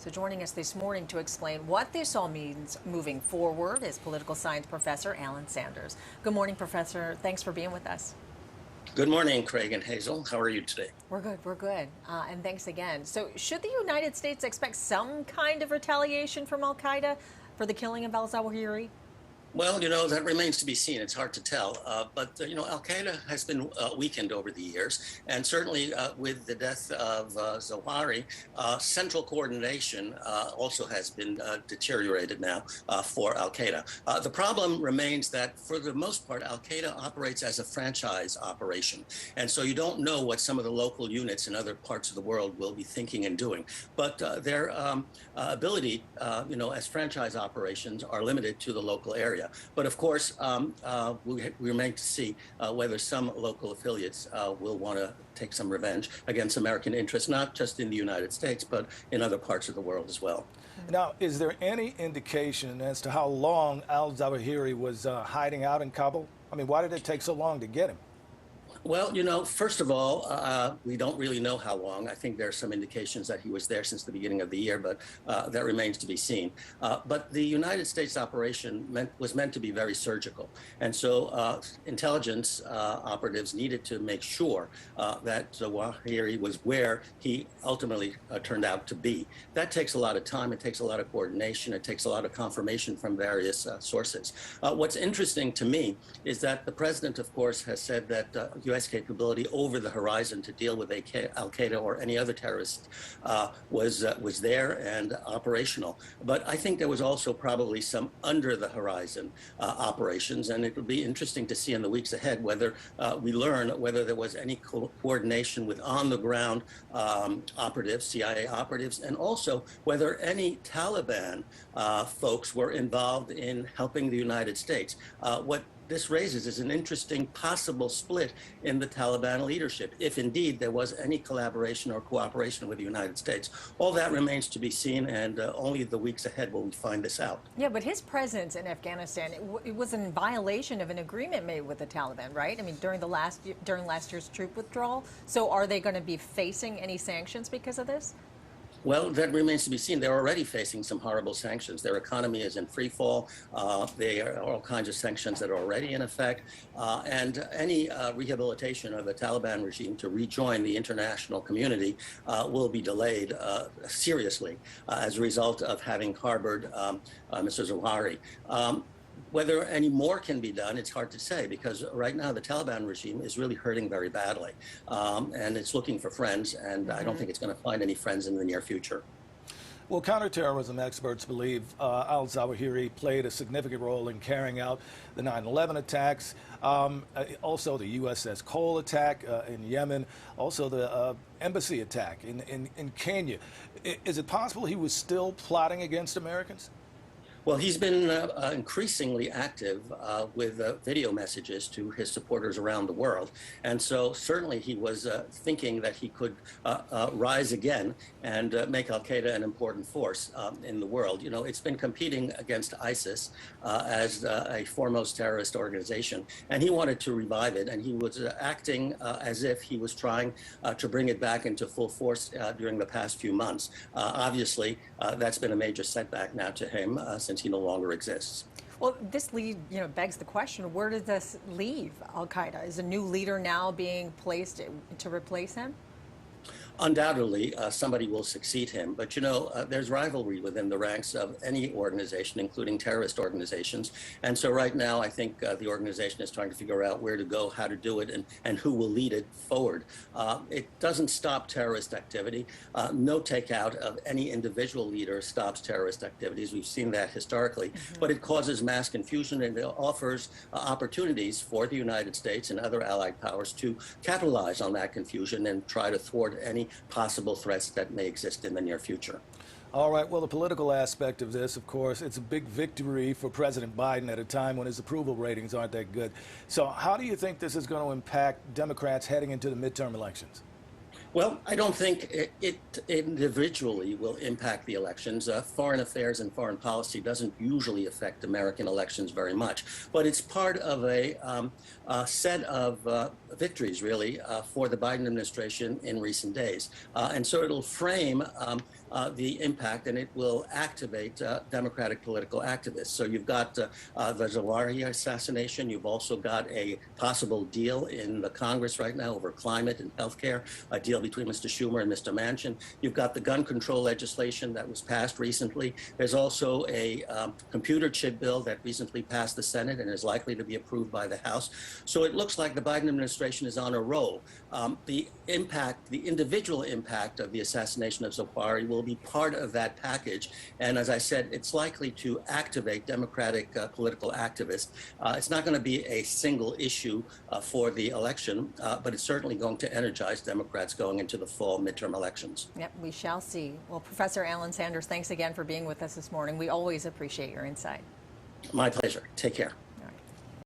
So joining us this morning to explain what this all means moving forward is political science professor Alan Sanders. Good morning, Professor. Thanks for being with us. Good morning, Craig and Hazel. How are you today? We're good, we're good. And thanks again. So should the United States expect some kind of retaliation from Al-Qaeda for the killing of al-Zawahri? Well, that remains to be seen. It's hard to tell. But Al-Qaeda has been weakened over the years. And certainly with the death of Zawahri, central coordination also has been deteriorated now for Al-Qaeda. The problem remains that, for the most part, Al-Qaeda operates as a franchise operation. And so you don't know what some of the local units in other parts of the world will be thinking and doing. But their ability, as franchise operations are limited to the local area. But of course, we remain to see whether some local affiliates will want to take some revenge against American interests, not just in the United States, but in other parts of the world as well. Now, is there any indication as to how long al-Zawahri was hiding out in Kabul? I mean, why did it take so long to get him? Well, first of all, we don't really know how long. I think there are some indications that he was there since the beginning of the year, but that remains to be seen. But the United States operation was meant to be very surgical. And so intelligence operatives needed to make sure that Zawahiri was where he ultimately turned out to be. That takes a lot of time. It takes a lot of coordination. It takes a lot of confirmation from various sources. What's interesting to me is that the president, of course, has said that U.S. capability over the horizon to deal with Al-Qaeda or any other terrorist was there and operational. But I think there was also probably some under the horizon operations, and it will be interesting to see in the weeks ahead whether we learn whether there was any coordination with on-the-ground operatives, CIA operatives, and also whether any Taliban folks were involved in helping the United States. What this raises is an interesting possible split in the Taliban leadership, if indeed there was any collaboration or cooperation with the United States. All that remains to be seen, and only the weeks ahead will we find this out. Yeah, but his presence in Afghanistan, it was in violation of an agreement made with the Taliban, right? I mean, during last year's troop withdrawal. So are they going to be facing any sanctions because of this? Well, that remains to be seen. They're already facing some horrible sanctions. Their economy is in free fall. There are all kinds of sanctions that are already in effect. And any rehabilitation of the Taliban regime to rejoin the international community will be delayed seriously as a result of having harbored Mr. Zawahri. Whether any more can be done, it's hard to say, because right now the Taliban regime is really hurting very badly. And it's looking for friends, and I don't think it's going to find any friends in the near future. Well, counterterrorism experts believe al-Zawahiri played a significant role in carrying out the 9/11 attacks, also the USS Cole attack in Yemen, also the embassy attack in Kenya. Is it possible he was still plotting against Americans? Well, he's been increasingly active with video messages to his supporters around the world. And so certainly he was thinking that he could rise again and make Al-Qaeda an important force in the world. It's been competing against ISIS as a foremost terrorist organization, and he wanted to revive it. And he was acting as if he was trying to bring it back into full force during the past few months. Obviously, that's been a major setback now to him since he no longer exists. Well, this begs the question, where does this leave Al-Qaeda? Is a new leader now being placed to replace him? Undoubtedly, somebody will succeed him. But, there's rivalry within the ranks of any organization, including terrorist organizations. And so right now, I think the organization is trying to figure out where to go, how to do it, and who will lead it forward. It doesn't stop terrorist activity. No takeout of any individual leader stops terrorist activities. We've seen that historically. But it causes mass confusion, and it offers opportunities for the United States and other allied powers to capitalize on that confusion and try to thwart any possible threats that may exist in the near future. All right. Well, the political aspect of this, of course, it's a big victory for President Biden at a time when his approval ratings aren't that good. So how do you think this is going to impact Democrats heading into the midterm elections? Well, I don't think it individually will impact the elections. Foreign affairs and foreign policy doesn't usually affect American elections very much, but it's part of a set of victories, really, for the Biden administration in recent days. And so it'll frame the impact, and it will activate Democratic political activists. So you've got the Zawahri assassination. You've also got a possible deal in the Congress right now over climate and healthcare, a deal between Mr. Schumer and Mr. Manchin. You've got the gun control legislation that was passed recently. There's also a computer chip bill that recently passed the Senate and is likely to be approved by the House. So it looks like the Biden administration is on a roll. The impact, the individual impact of the assassination of Zawahri will be part of that package. And as I said, it's likely to activate Democratic political activists. It's not going to be a single issue for the election, but it's certainly going to energize Democrats going into the fall midterm elections. Yep, we shall see. Well, Professor Alan Sanders, thanks again for being with us this morning. We always appreciate your insight. My pleasure. Take care.